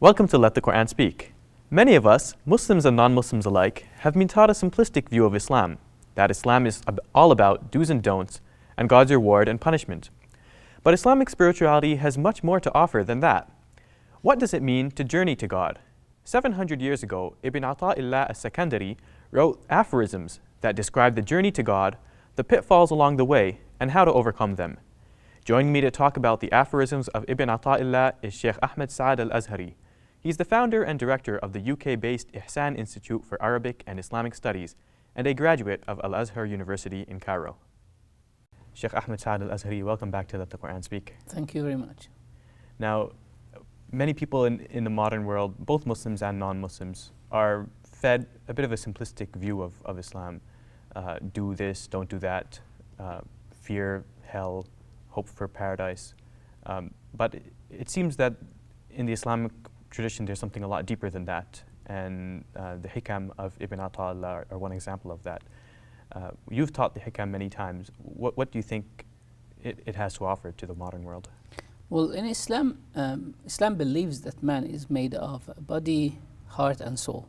Welcome to Let the Quran Speak. Many of us, Muslims and non-Muslims alike, have been taught a simplistic view of Islam, that Islam is all about do's and don'ts and God's reward and punishment. But Islamic spirituality has much more to offer than that. What does it mean to journey to God? 700 years ago, Ibn Ata'illah as-Sakandari wrote aphorisms that describe the journey to God, the pitfalls along the way, and how to overcome them. Joining me to talk about the aphorisms of Ibn Ata'illah is Sheikh Ahmed Saad al-Azhari. He's the founder and director of the UK-based Ihsan Institute for Arabic and Islamic Studies and a graduate of Al-Azhar University in Cairo. Sheikh Ahmed Saad al-Azhari, welcome back to Let the Quran Speak. Thank you very much. Now, many people in the modern world, both Muslims and non-Muslims, are fed a bit of a simplistic view of Islam. Do this, don't do that, fear hell, hope for paradise. But it seems that in the Islamic tradition there's something a lot deeper than that, and the hikam of Ibn Ata'illah are one example of that. You've taught the hikam many times. What do you think it has to offer to the modern world? Well, in Islam, Islam believes that man is made of body, heart and soul.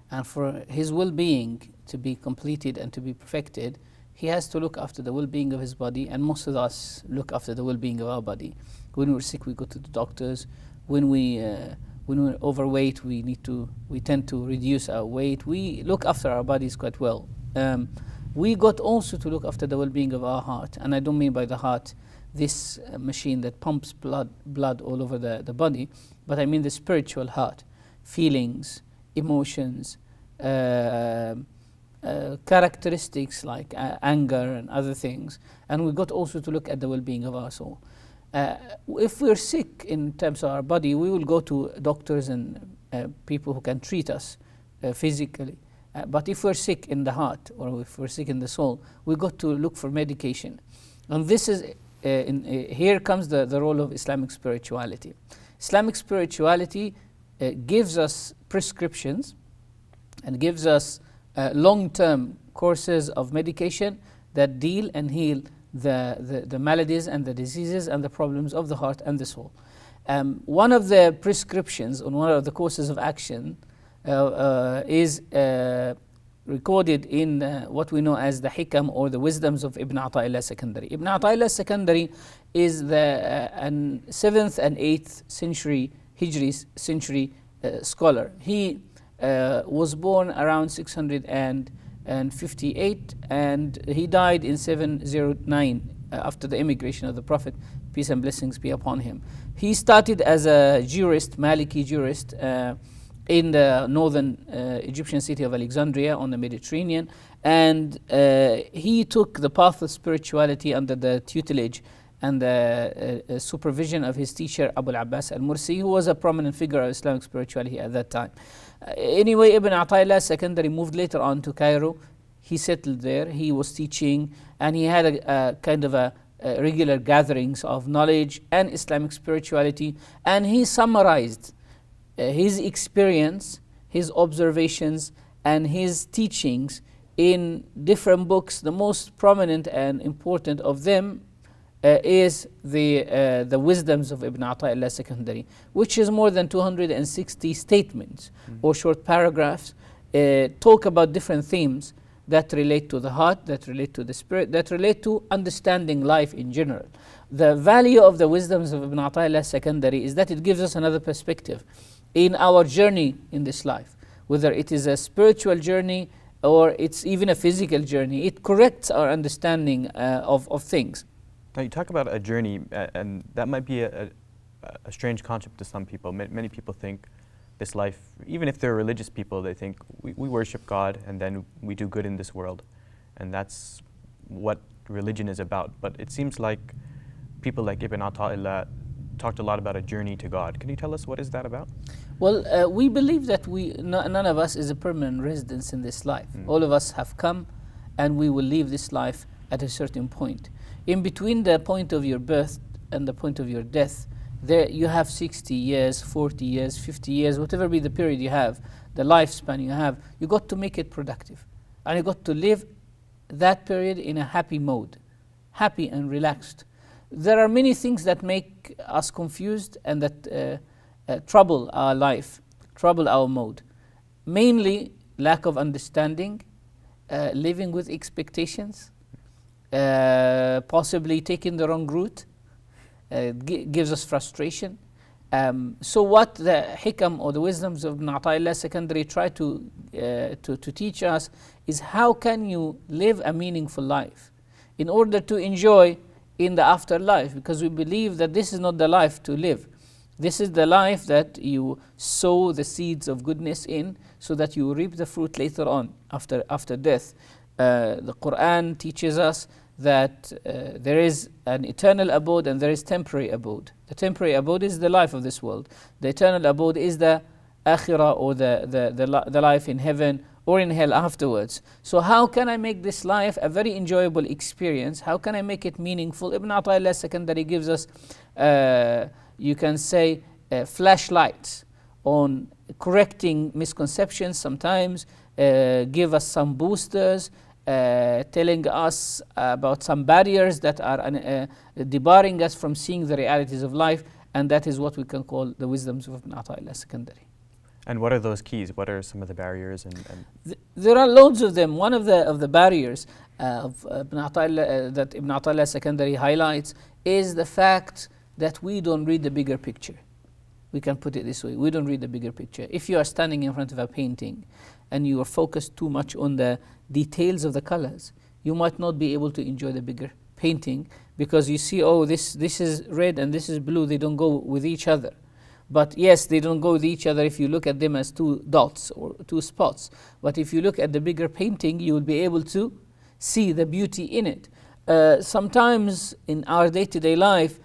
And for his well-being to be completed and to be perfected, he has to look after the well-being of his body, and most of us look after the well-being of our body. When we're sick, we go to the doctors. When we're overweight, we tend to reduce our weight. We look after our bodies quite well. We got also to look after the well-being of our heart, and I don't mean by the heart this machine that pumps blood all over the body, but I mean the spiritual heart, feelings, emotions, characteristics like anger and other things, and we got also to look at the well-being of our soul. If we're sick in terms of our body, we will go to doctors and people who can treat us physically. But if we're sick in the heart or if we're sick in the soul, we got to look for medication. And this is here comes the role of Islamic spirituality. Islamic spirituality gives us prescriptions and gives us long-term courses of medication that deal and heal the maladies and the diseases and the problems of the heart and the soul. One of the prescriptions and one of the courses of action is recorded in what we know as the hikam or the wisdoms of Ibn Ata'illah as-Sakandari. Ibn Ata'illah as-Sakandari is the 7th and 8th century Hijri century scholar. He was born around 658 and he died in 709 after the immigration of the Prophet, peace and blessings be upon him. He started as a jurist, Maliki jurist, in the northern Egyptian city of Alexandria on the Mediterranean, and he took the path of spirituality under the tutelage and the supervision of his teacher Abu al-Abbas al-Mursi, who was a prominent figure of Islamic spirituality at that time. Anyway, Ibn Ata'illah as-Sakandari moved later on to Cairo. He settled there, he was teaching, and he had a kind of a regular gatherings of knowledge and Islamic spirituality, and he summarized his experience, his observations, and his teachings in different books. The most prominent and important of them is the wisdoms of Ibn Ata'illah as-Sakandari, which is more than 260 statements or short paragraphs, talk about different themes that relate to the heart, that relate to the spirit, that relate to understanding life in general. The value of the wisdoms of Ibn Ata'illah as-Sakandari is that it gives us another perspective in our journey in this life, whether it is a spiritual journey or it's even a physical journey. It corrects our understanding of things. Now you talk about a journey, and that might be a strange concept to some people. Many people think this life, even if they're religious people, they think we worship God and then we do good in this world, and that's what religion is about. But it seems like people like Ibn Ata'illah talked a lot about a journey to God. Can you tell us what is that about? Well, we believe that none of us is a permanent residence in this life. All of us have come and we will leave this life at a certain point. In between the point of your birth and the point of your death, there you have 60 years, 40 years, 50 years, whatever be the period you have, the lifespan you have, you got to make it productive. And you got to live that period in a happy mode, happy and relaxed. There are many things that make us confused and that trouble our life, trouble our mode. Mainly lack of understanding, living with expectations, possibly taking the wrong route, gives us frustration. So what the hikam or the wisdoms of Ibn Ata'illah Secondary try to teach us is how can you live a meaningful life in order to enjoy in the afterlife, because we believe that this is not the life to live. This is the life that you sow the seeds of goodness in, so that you reap the fruit later on after death. The Quran teaches us that there is an eternal abode and there is temporary abode. The temporary abode is the life of this world. The eternal abode is the akhirah, or the life in heaven or in hell afterwards. So how can I make this life a very enjoyable experience? How can I make it meaningful? Ibn Ata'illah Secondary gives us, you can say, flashlights on correcting misconceptions sometimes, give us some boosters, telling us about some barriers that are debarring us from seeing the realities of life, and that is what we can call the wisdoms of Ibn Ata'illah Secondary. And what are those keys? What are some of the barriers? There are loads of them. One of the barriers of Ibn Ata'illah, that Ibn Ata'illah Secondary highlights, is the fact that we don't read the bigger picture. We can put it this way: we don't read the bigger picture. If you are standing in front of a painting and you are focused too much on the details of the colors, you might not be able to enjoy the bigger painting, because you see, oh, this is red and this is blue, they don't go with each other. But yes, they don't go with each other if you look at them as two dots or two spots. But if you look at the bigger painting, you will be able to see the beauty in it. Sometimes in our day-to-day life,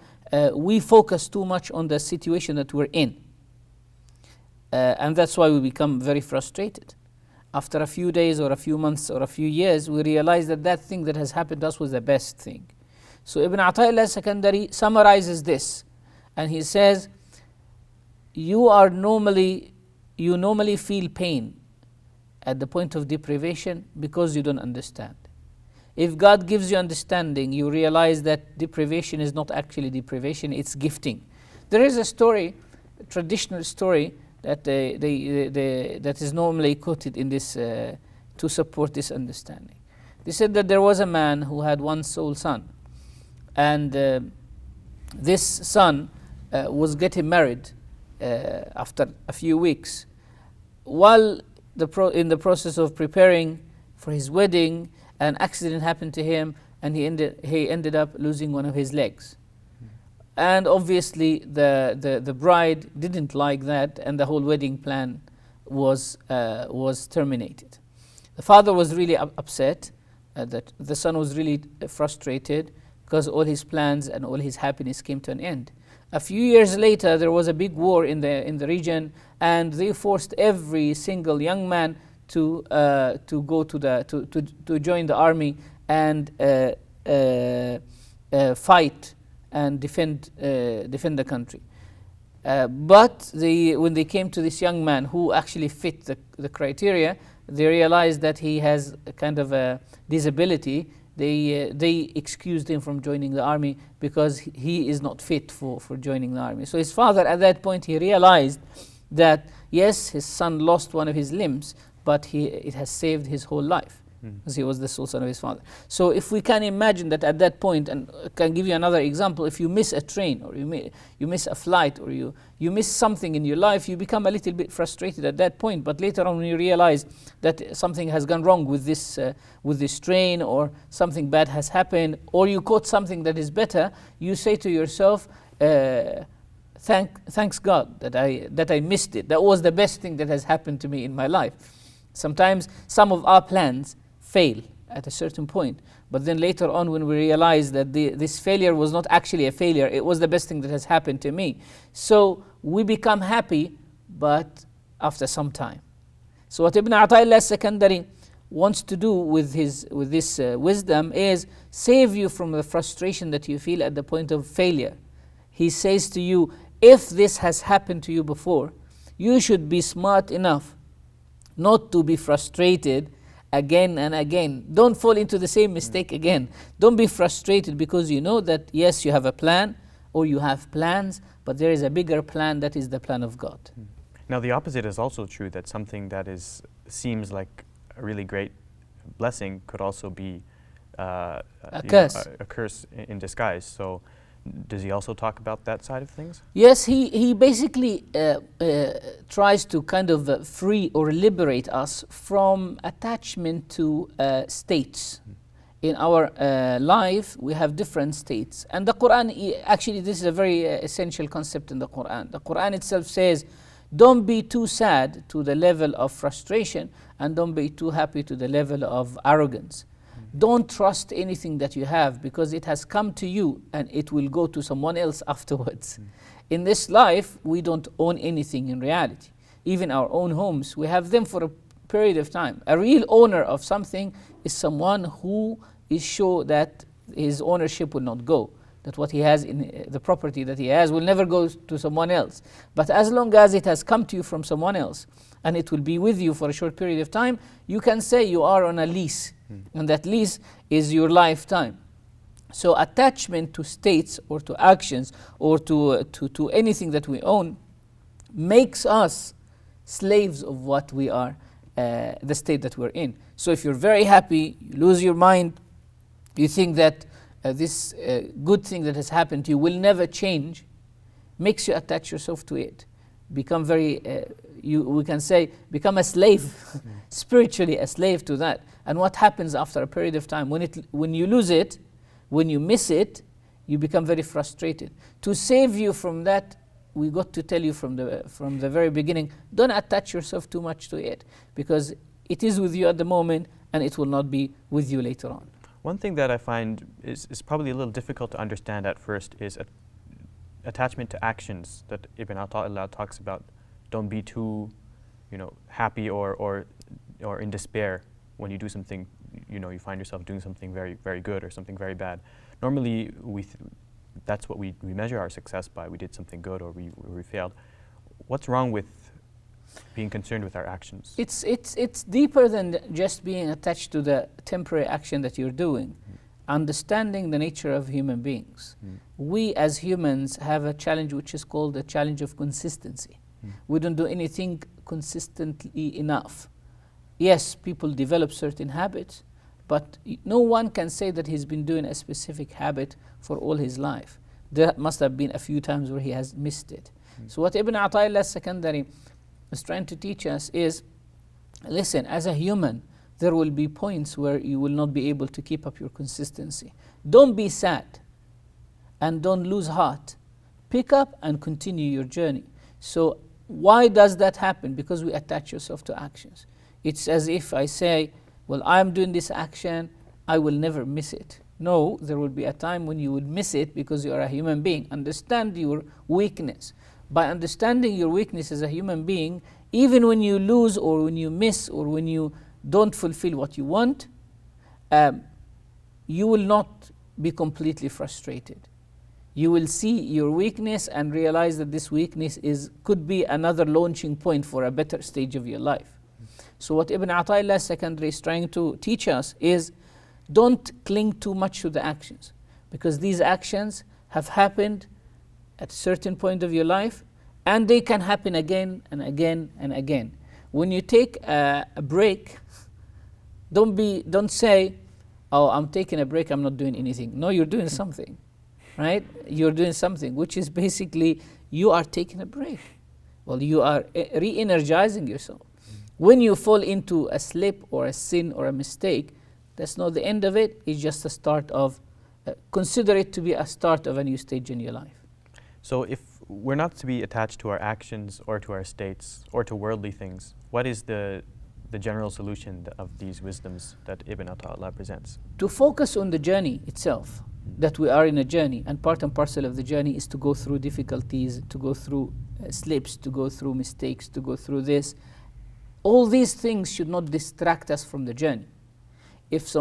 we focus too much on the situation that we're in. And that's why we become very frustrated. After a few days or a few months or a few years, we realize that that thing that has happened to us was the best thing. So Ibn Ata'illah Secondary summarizes this, and he says, you normally feel pain at the point of deprivation because you don't understand. If God gives you understanding, you realize that deprivation is not actually deprivation, it's gifting. There is a story, a traditional story, that that is normally quoted in this to support this understanding. They said that there was a man who had one sole son, and this son was getting married after a few weeks. While in the process of preparing for his wedding, an accident happened to him, and he ended up losing one of his legs. And obviously the bride didn't like that, and the whole wedding plan was terminated. The father was really upset, that the son was really frustrated, because all his plans and all his happiness came to an end. A few years later, there was a big war in the region, and they forced every single young man to go to join the army and fight and defend the country. But when they came to this young man who actually fit the criteria, they realized that he has a kind of a disability. They excused him from joining the army because he is not fit for joining the army. So his father, at that point, he realized that yes, his son lost one of his limbs, but it has saved his whole life, because he was the sole son of his father. So if we can imagine that at that point, and I can give you another example, if you miss a train, or you miss a flight, or you miss something in your life, you become a little bit frustrated at that point. But later on, when you realize that something has gone wrong with this train, or something bad has happened, or you caught something that is better, you say to yourself, thanks God that I missed it. That was the best thing that has happened to me in my life. Sometimes some of our plans fail at a certain point, but then later on, when we realize that this failure was not actually a failure, it was the best thing that has happened to me. So we become happy, but after some time. So what Ibn Ata'illah Secondary wants to do with this wisdom is save you from the frustration that you feel at the point of failure. He says to you, if this has happened to you before, you should be smart enough not to be frustrated again and again. Don't fall into the same mistake again. Don't be frustrated, because you know that yes, you have a plan, or you have plans, but there is a bigger plan, that is the plan of God. Now, the opposite is also true, that something that seems like a really great blessing could also be A curse. A curse in disguise. So, does he also talk about that side of things? Yes, he basically tries to kind of free or liberate us from attachment to states. In our life, we have different states. And the Quran, actually, this is a very essential concept in the Quran. The Quran itself says, don't be too sad to the level of frustration, and don't be too happy to the level of arrogance. Don't trust anything that you have, because it has come to you and it will go to someone else afterwards. In this life, we don't own anything in reality. Even our own homes, we have them for a period of time. A real owner of something is someone who is sure that his ownership will not go, that what he has in the property that he has will never go to someone else. But as long as it has come to you from someone else and it will be with you for a short period of time, you can say you are on a lease, and that lease is your lifetime. So attachment to states or to actions or to anything that we own makes us slaves of what we are, the state that we're in. So if you're very happy, you lose your mind, you think that this good thing that has happened to you will never change, makes you attach yourself to it. Become very, we can say, become a slave, spiritually a slave to that. And what happens after a period of time? When you lose it, when you miss it, you become very frustrated. To save you from that, we got to tell you from the very beginning, don't attach yourself too much to it, because it is with you at the moment and it will not be with you later on. One thing that I find is probably a little difficult to understand at first is attachment to actions that Ibn Ata'illah talks about. Don't be too, happy or in despair when you do something, you find yourself doing something very, very good or something very bad. Normally, that's what we measure our success by. We did something good or we failed. What's wrong with being concerned with our actions? It's deeper than just being attached to the temporary action that you're doing. Understanding the nature of human beings. We as humans have a challenge which is called the challenge of consistency. We don't do anything consistently enough. Yes, people develop certain habits, but no one can say that he's been doing a specific habit for all his life. There must have been a few times where he has missed it. So what Ibn Ata'illah Secondary is trying to teach us is, listen, as a human, there will be points where you will not be able to keep up your consistency. Don't be sad and don't lose heart. Pick up and continue your journey. So why does that happen? Because we attach yourself to actions. It's as if I say, well, I'm doing this action, I will never miss it. No, there will be a time when you will miss it because you are a human being. Understand your weakness. By understanding your weakness as a human being, even when you lose or when you miss or when you don't fulfill what you want, you will not be completely frustrated. You will see your weakness and realize that this weakness could be another launching point for a better stage of your life. So what Ibn Ata'illah Secondary is trying to teach us is, don't cling too much to the actions, because these actions have happened at a certain point of your life, and they can happen again and again and again. When you take a break, don't say, oh, I'm taking a break, I'm not doing anything. No, you're doing something, right? You're doing something, which is basically you are taking a break. Well, you are re-energizing yourself. When you fall into a slip or a sin or a mistake, that's not the end of it. It's just a start of, consider it to be a start of a new stage in your life. So if we're not to be attached to our actions or to our states or to worldly things, what is the general solution of these wisdoms that Ibn Ata'illah presents? To focus on the journey itself, that we are in a journey, and part and parcel of the journey is to go through difficulties, to go through slips, to go through mistakes, to go through this. All these things should not distract us from the journey. If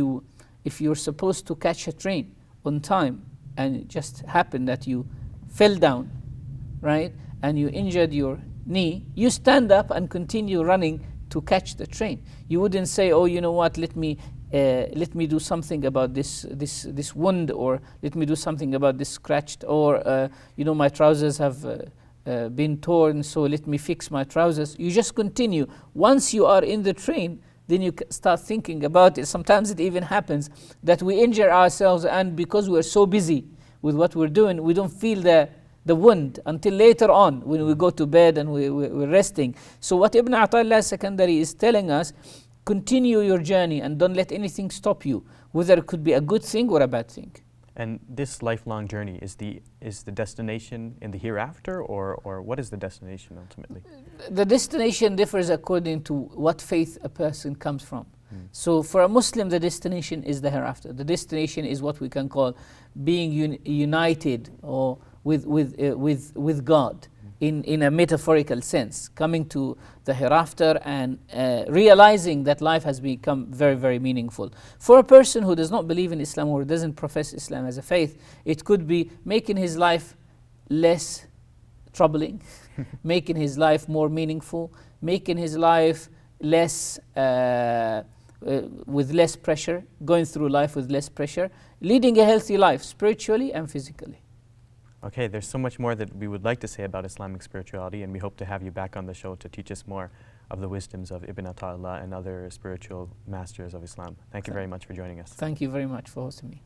you're supposed to catch a train on time and it just happened that you fell down, right, and you injured your knee, you stand up and continue running to catch the train. You wouldn't say, oh, you know what, let me let me do something about this wound, or let me do something about this scratched, or my trousers have been torn, so let me fix my trousers. You just continue. Once you are in the train, then you start thinking about it. Sometimes it even happens that we injure ourselves, and because we're so busy with what we're doing, we don't feel the wound until later on when we go to bed and we're resting. So what Ibn Ata'illah Secondary is telling us, continue your journey and don't let anything stop you, whether it could be a good thing or a bad thing. And this lifelong journey, is the destination in the hereafter, or what is the destination ultimately? The destination differs according to what faith a person comes from. So for a Muslim, the destination is the hereafter. The destination is what we can call being united or with God in a metaphorical sense, coming to the hereafter and realizing that life has become very, very meaningful. For a person who does not believe in Islam or doesn't profess Islam as a faith, it could be making his life less troubling, making his life more meaningful, making his life less with less pressure, going through life with less pressure, leading a healthy life spiritually and physically. Okay, there's so much more that we would like to say about Islamic spirituality, and we hope to have you back on the show to teach us more of the wisdoms of Ibn Ata'illah and other spiritual masters of Islam. Thank you very much for joining us. Thank you very much for hosting me.